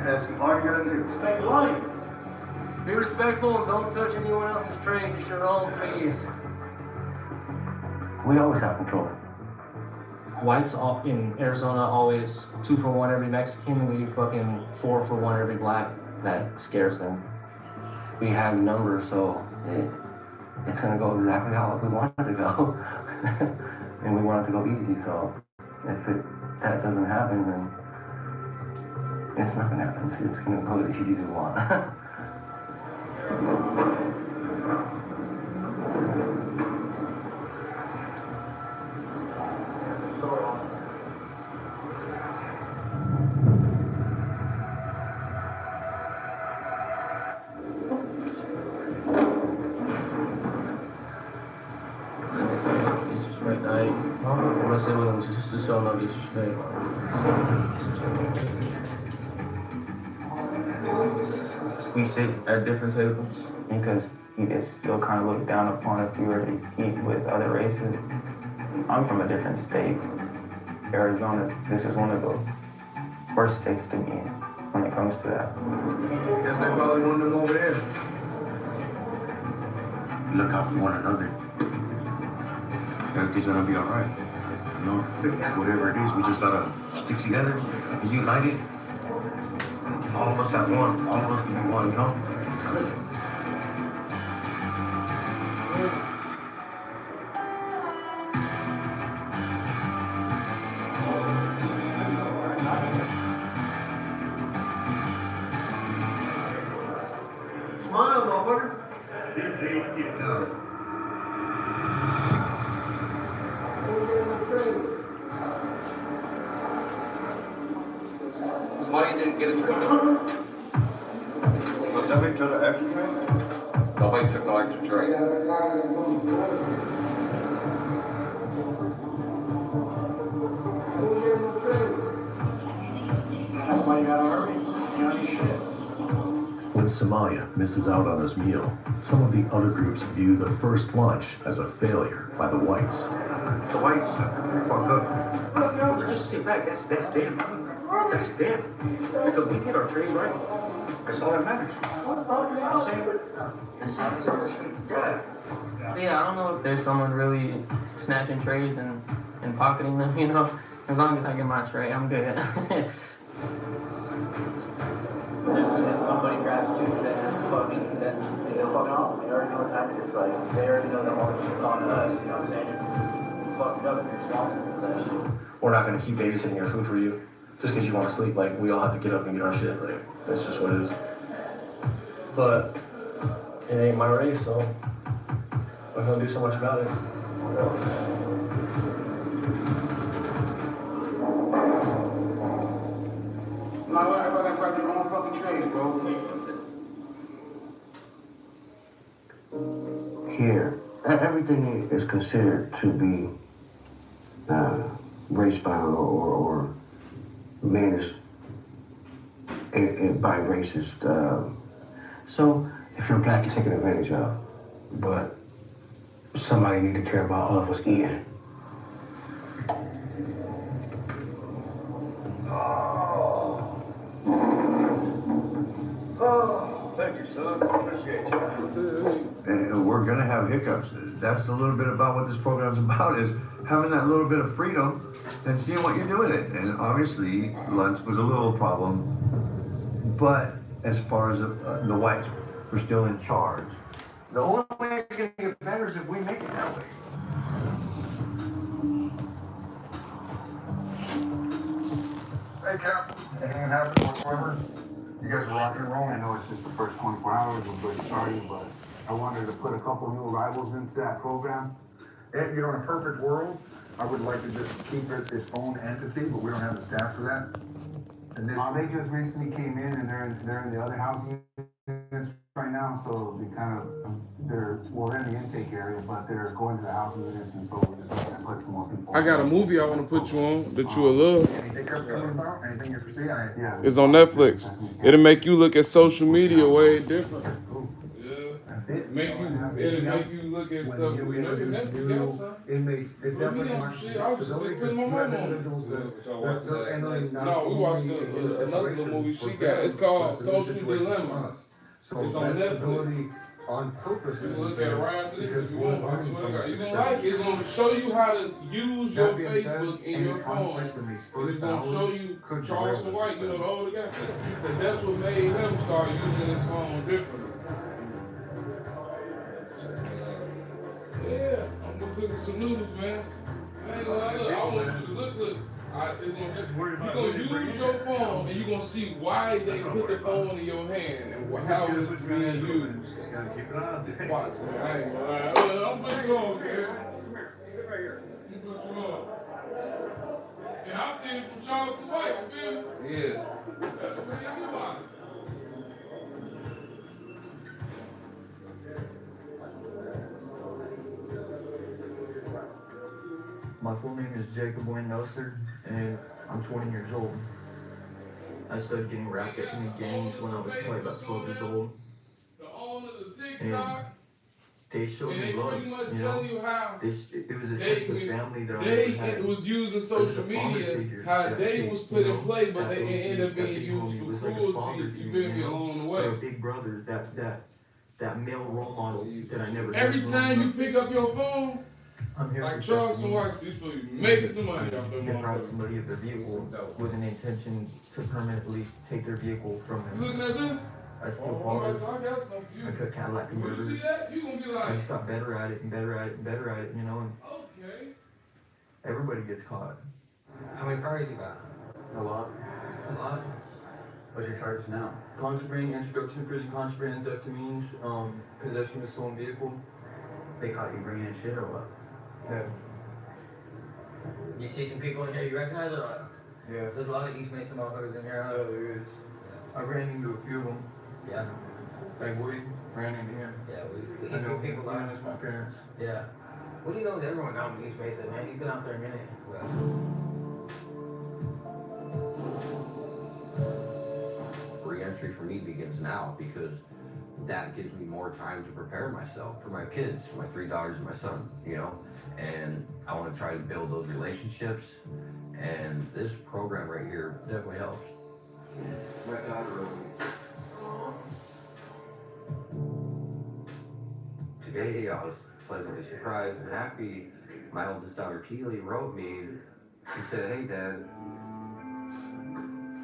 That's all you gotta do. Stay life. Be respectful and don't touch anyone else's trade, just your own, please. We always have control. Whites in Arizona always 2 for 1 every Mexican. We fucking 4 for 1 every black. That scares them. We have numbers, so it's gonna go exactly how we want it to go. And we want it to go easy, so if that doesn't happen, then it's not gonna happen. It's gonna go as easy as we want. Disrespect, I wanna say with them just to show no disrespect. We sit at different tables because you get still kind of looked down upon if you were to eat with other races. I'm from a different state, Arizona. This is one of the worst states to be in when it comes to that. Because they probably want them over there. Look out for one another. Everything's gonna be alright. You know, whatever it is, we just gotta stick together and unite it. All of us at one. All of us can be one, you know? Smile, motherfucker. Somebody didn't get a tray. So somebody took an extra tray? Nobody took no extra tray. That's why you gotta hurry. You know your shit. When Somalia misses out on his meal, some of the other groups view the first lunch as a failure by the whites. The whites fucked up. Well, just sit back. That's them. That's them. Because we get our trays right. That's all that matters. You know what I'm saying? Yeah. Yeah, I don't know if there's someone really snatching trays and pocketing them, you know? As long as I get my tray, I'm good. If somebody grabs 2 trays, fucking, then they're fucking off. They already know what time it is. Like, they already know that all this shit's on us, you know what I'm saying? You fucked it up and you're responsible for that shit. We're not gonna keep babysitting your food for you. Just because you want to sleep, like, we all have to get up and get our shit. Like, that's just what it is. But it ain't my race, so I'm gonna do so much about it. Now, everybody got their own fucking trays, bro. Here, everything is considered to be race-bound or managed by racist. So if you're black, you're taken advantage of. But somebody need to care about all of us eating. Oh, thank you, son. Appreciate you. And we're gonna have hiccups. That's a little bit about what this program's about, is having that little bit of freedom and seeing what you do with it. And obviously, lunch was a little problem, but as far as the whites were still in charge, the only way it's gonna get better is if we make it that way. Hey, Cap. Anything happened whatsoever? You guys are rocking and rolling. I know it's just the first 24 hours of good starting, but I wanted to put a couple new arrivals into that program. And, you know, in a perfect world, I would like to just keep it its own entity, but we don't have the staff for that. And this, They just recently came in and they're in the other housing units right now, so they're in the intake area, but they're going to the housing units, and so we're just gonna put some more people. I got a movie I want to put you on that you will love. anything else coming about, anything you foresee, Yeah. It's on Netflix. It'll make you look at social media way different. That's it. It'll make you look at stuff. You know, your Netflix got some. Inmates, it definitely Shit, I was just putting my mom on. No, we watched another little movie she got. It's called Social Dilemma. It's on Netflix. On purpose. You look at it right after this if you want. I swear to God, you're gonna like it. It's gonna show you how to use your Facebook in your phone. And it's gonna show you Charleston White, you know, the older guy. He said that's what made him start using his phone differently. Yeah, I'm gonna cook some noodles, man. I ain't gonna lie, look, I want you to look. You're gonna use your phone and you're gonna see why they put the phone in your hand and how it's being used. Just gotta keep it on. Watch, man. I ain't gonna lie. I'm putting you on, man. Sit right here. You put you on. And I seen it from Charleston White, you feel me? Yeah. That's what made me watch. My full name is Jacob Wayne Noster, and I'm 20 years old. I started getting wrapped up in the gangs when I was probably about 12 years old. And they showed me love, you know. It was a sense of family that I never had. It was using social media, how they was put in play, but they ended up being used for cruelty, you feel me, along the way. Or a big brother, that male role model that I never had. Every time you pick up your phone, I'm here like Charleston White, he's supposed to be making some money off them. Deprive somebody of their vehicle with an intention to permanently take their vehicle from them. You looking at this? I steal cars. I cut Cadillac converters. You see that? You gonna be like, I just got better at it and better at it and better at it, you know. And okay. everybody gets caught. How many cars you got? A lot. A lot? What's your charge now? Contraband, introduction to prison contraband, theft of means, possession of stolen vehicle. They caught you bringing in shit or what? Yeah. You see some people in here you recognize or what? Yeah. There's a lot of East Mason motherfuckers in here. Yeah, there is. I ran into a few of them. Yeah. Like Woody ran into him. Yeah, we I know people him as my parents. Yeah. Woody knows everyone down in East Mason, man. He's been out there a minute. Re-entry for me begins now because that gives me more time to prepare myself for my kids, my 3 daughters and my son, you know, and I want to try to build those relationships, and this program right here definitely helps. My daughter today I was pleasantly surprised and happy. My oldest daughter Keely wrote me. She said, "Hey Dad,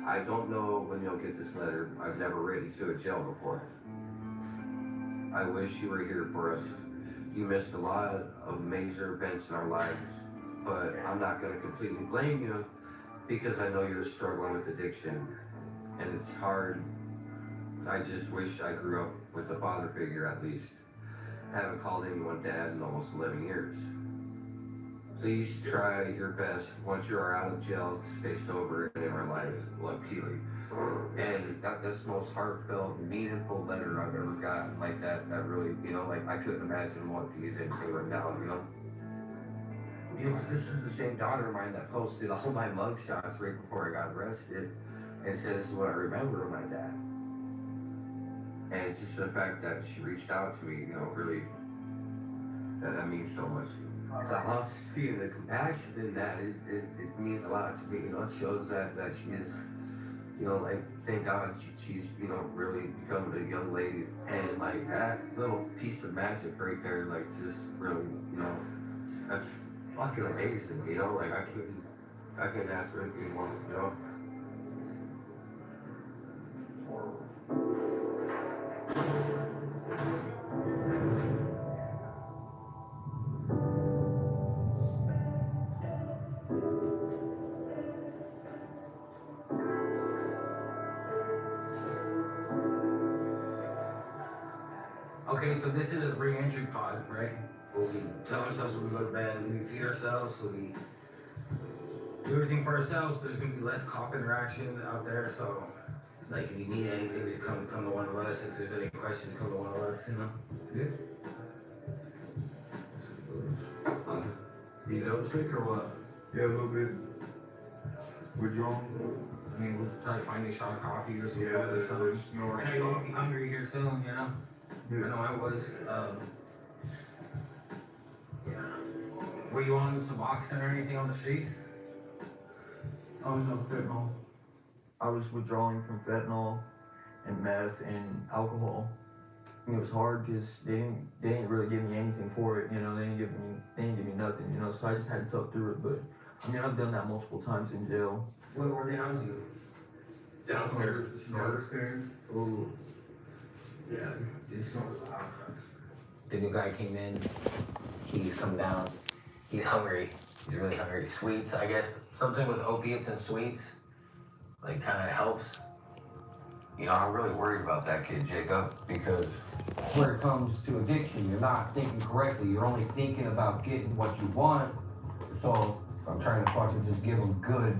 I don't know when you'll get this letter. I've never written to a jail before. I wish you were here for us. You missed a lot of major events in our lives, but I'm not going to completely blame you because I know you're struggling with addiction, and it's hard. I just wish I grew up with a father figure at least. I haven't called anyone dad in almost 11 years. Please try your best once you are out of jail to stay sober and in our lives. Love, Keely." And that's the most heartfelt, meaningful letter I've ever gotten like that. That really, you know, like I couldn't imagine what these things right now, you know. You know, this is the same daughter of mine that posted all my mug shots right before I got arrested and said this is what I remember of my dad. And just the fact that she reached out to me, you know, really, that means so much. The honesty and the compassion in that it means a lot to me. You know, it shows that she is, you know, like, thank God she's, you know, really become a young lady. And like that little piece of magic right there, like, just really, you know, that's fucking amazing, you know, like I couldn't ask for anything more, you know. Okay, so this is a re-entry pod, right? Where we tell ourselves when we go to bed, we feed ourselves, so we do everything for ourselves. There's gonna be less cop interaction out there, so like if you need anything, just come to one of us. If there's any questions, come to one of us, you know? Yeah. You know sick or what? Yeah, a little bit withdrawn. I mean, we'll try to find a shot of coffee or some Yeah, food or something. no. I know you'll be hungry here soon, you know? Yeah. I know I was. Yeah. Were you on Suboxone or anything on the streets? I was on fentanyl. I was withdrawing from fentanyl and meth and alcohol. And it was hard because they didn't really give me anything for it, you know. They didn't give me nothing, you know. So I just had to tough through it. But I mean, I've done that multiple times in jail. Where were they housing you? Downstairs. Downstairs. Ooh. Yeah, it's not loud. The new guy came in. He's come down. He's hungry. He's really hungry. Sweets, I guess. Something with opiates and sweets, like, kind of helps. You know, I'm really worried about that kid, Jacob, because when it comes to addiction, you're not thinking correctly. You're only thinking about getting what you want. So I'm trying to fucking just give him good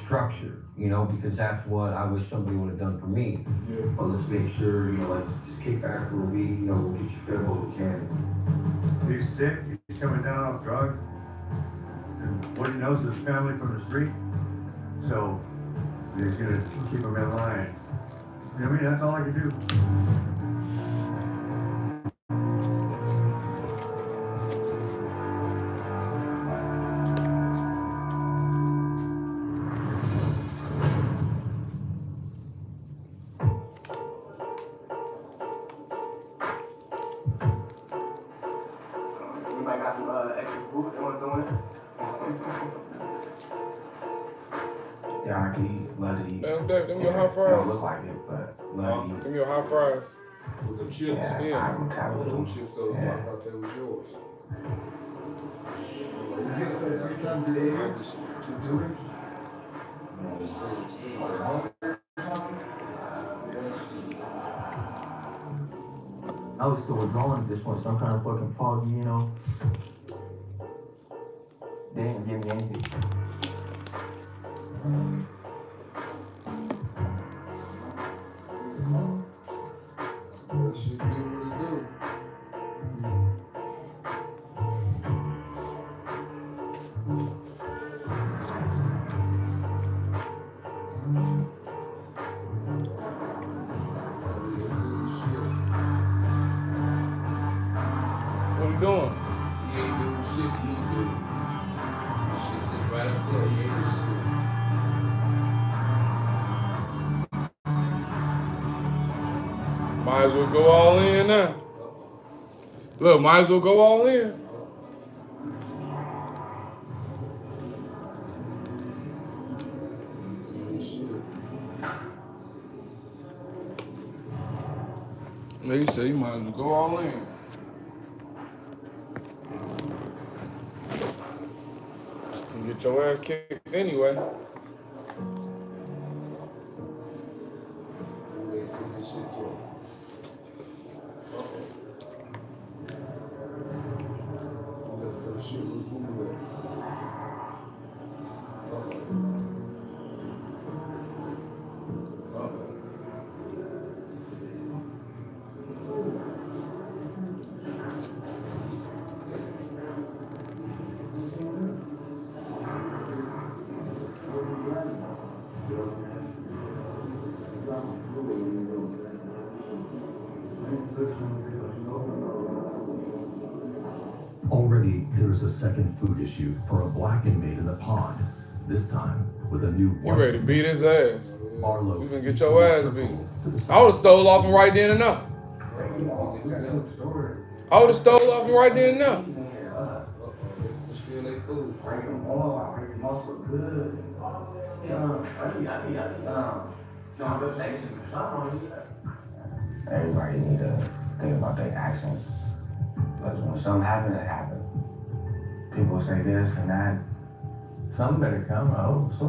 structure, you know, because that's what I wish somebody would have done for me. Yeah. But let's make sure, you know, let's just kick back for a week, you know, we'll get you fed what we can. He's sick, he's coming down off drugs. And what he knows is family from the street. So he's gonna keep him in line. I mean, that's all I can do. Anybody got some extra food they want to throw in? Yeah, I can eat, love to eat. Damn, Dave, them your hot It don't fries. look like it, but love to eat. Them your hot fries. With them chips, Yeah, yeah. I would have a little. Them chips, though, Yeah. I thought that was yours. You get fed 3 times a day here? 2 times? I was still withdrawing at this point, so I'm kind of fucking foggy, you know. They didn't give me anything. That should be able to do. What you doing? He ain't doing shit, you do. This shit sitting right up there, he ain't doing shit. Might as well go all in now. Look, might as well go all in. Like you said, you might as well go all in. You get your ass kicked anyway. Already, there is a second food issue for a black inmate in the pond. This time, with a new You white ready to beat his ass? Arlo You gonna get your ass beat. I would've stole off him right then and now. I would've stole off him right then and now. Everybody need to think about their actions. Because when something happens, it happens. People say this and that. Something better come. Oh, so.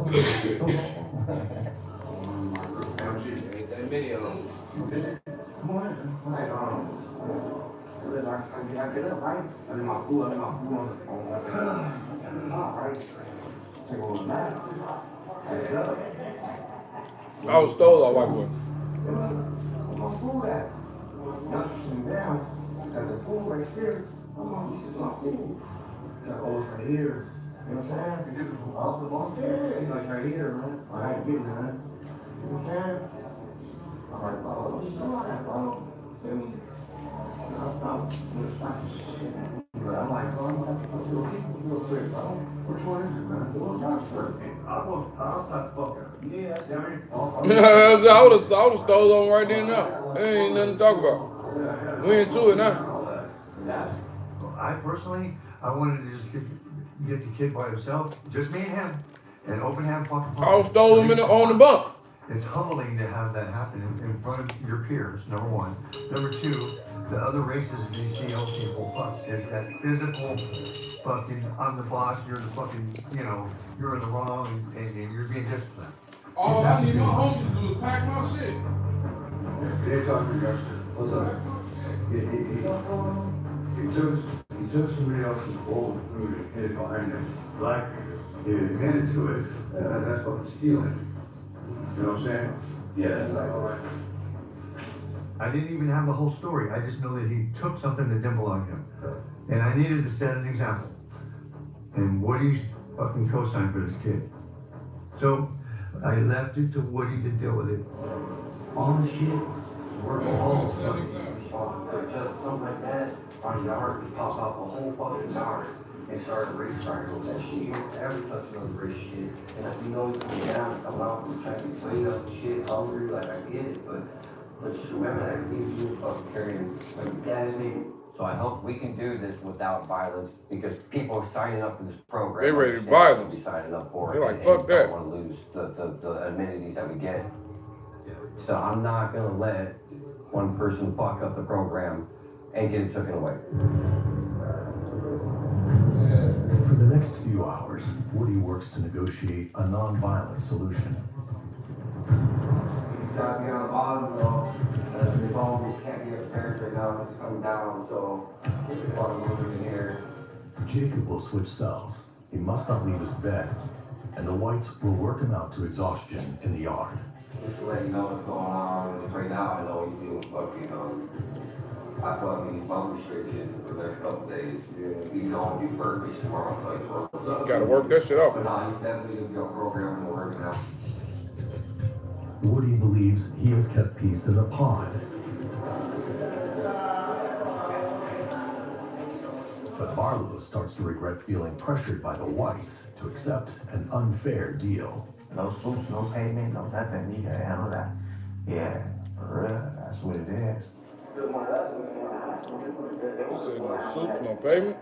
morning. Like, listen, I get up, right? I did my food on the top, right? Take a little nap. I get up. I was stole that white boy. Where's my food at? Once you sit down, got the food right there. I'm gonna be sitting my food. Got O's right here. You know what I'm saying? You get the food off the bone. Yeah, it's like right here, man. I ain't getting it, man. You know what I'm saying? I'm like, bro, what you doing, bro? Feel me? I'm like, bro, I'm gonna have to go real quick, bro. Which one is it, man? The little doctor. I'll outside the fuck out. Yeah, that's everything. I would've stole on right there now. There ain't nothing to talk about. We into it now. I personally, I wanted to just get the kid by himself, just me and him, and open hand fucking. I stole him on the bump. It's humbling to have that happen in front of your peers, number one. Number two, the other races, these CO people, fuck, is that physical fucking, I'm the boss, you're the fucking, you know, you're in the wrong, and you're being disciplined. All I need my homies to do is pack my shit. They talking to you. What's up? He took somebody else's bowl of food and hid it behind him. Black, he admitted to it, that's fucking stealing. You know what I'm saying? Yeah. I didn't even have the whole story. I just know that he took something that didn't belong to him. And I needed to set an example. And Woody fucking co-signed for this kid. So I left it to Woody to deal with it. All the shit, working all the stuff, something like that, our yard, we pop off the whole fucking yard and start restarting with that shit. Every customer was rich shit. And like, you know, we come down, come out, we try to get cleaned up and shit, hungry, like I get it, but just remember that you fucking carrying like dad's name. So I hope we can do this without violence, because people are signing up for this program. They ready to violence. Be signing up for They're it. like, fuck that. Don't want to lose the amenities that we get. So I'm not gonna let one person fuck up the program and get it taken away. For the next few hours, Woody works to negotiate a non-violent solution. Got me on the bottom, though. The bone can't be upstairs right now, it's coming down, so it's probably moving in here. Jacob will switch cells. He must not leave his bed, and the whites will work him out to exhaustion in the yard. Just to let you know what's going on. Right now, I know he's doing fucking, I fucking bump restrictions for the next couple days. He's gonna do burpees tomorrow, so he throws up. Gotta work that shit off. But no, he's definitely gonna go program and working out. Woody believes he has kept peace in the pod. But Barlow starts to regret feeling pressured by the whites to accept an unfair deal. No suits, no payment, no nothing. You gotta handle that. Yeah, for real, that's what it is. You said no suits, no payment?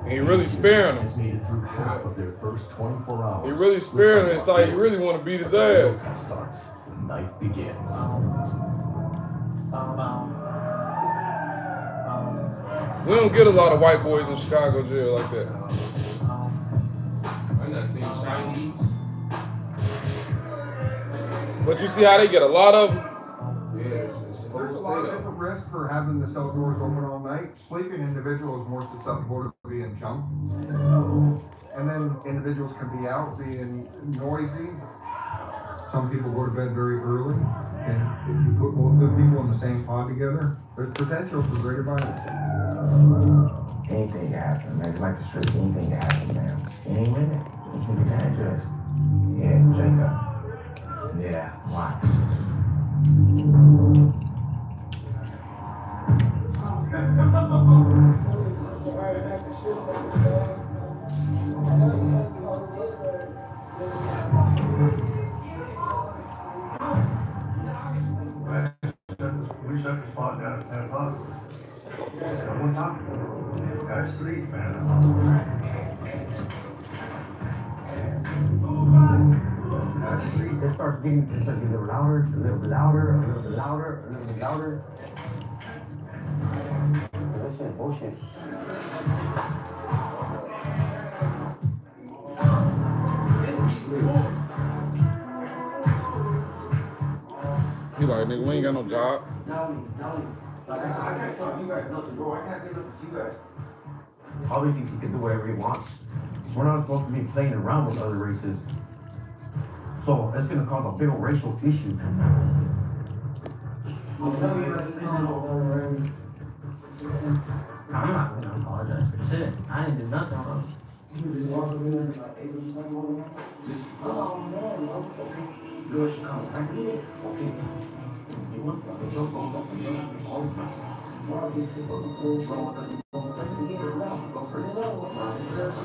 He really sparing him. He's made it through half of their first 24 hours. He really sparing him. It's like he really want to beat his ass. Starts. The night begins. We don't get a lot of white boys in Chicago jail like that. I not seen Chinese. But you see how they get a lot of them? There's a lot of different risks for having the cell doors open all night. Sleeping individuals more susceptible to being jumped. And then individuals can be out being noisy. Some people go to bed very early. And if you put both of the people in the same pod together, there's potential for greater violence. Anything can happen, man. It's like the streets, anything can happen, man. Any minute, you can get dangerous. Yeah, Jacob. Yeah, watch. We shut the spot down at 10 o'clock. No one talking. Gotta sleep, man. Gotta sleep. it starts getting a little louder, a little bit louder, a little bit louder, a little bit louder. That shit bullshit. He like, nigga, we ain't got no job. Like I said, I can't tell you guys nothing, bro. I can't say nothing to you guys. All he thinks he can do whatever he wants. We're not supposed to be playing around with other races. So it's gonna cause a big old racial issue. I'm not gonna apologize for shit. I didn't do nothing wrong. Oh man, okay. Good, come back. Okay. You want fucking joke on all of us. Go for it.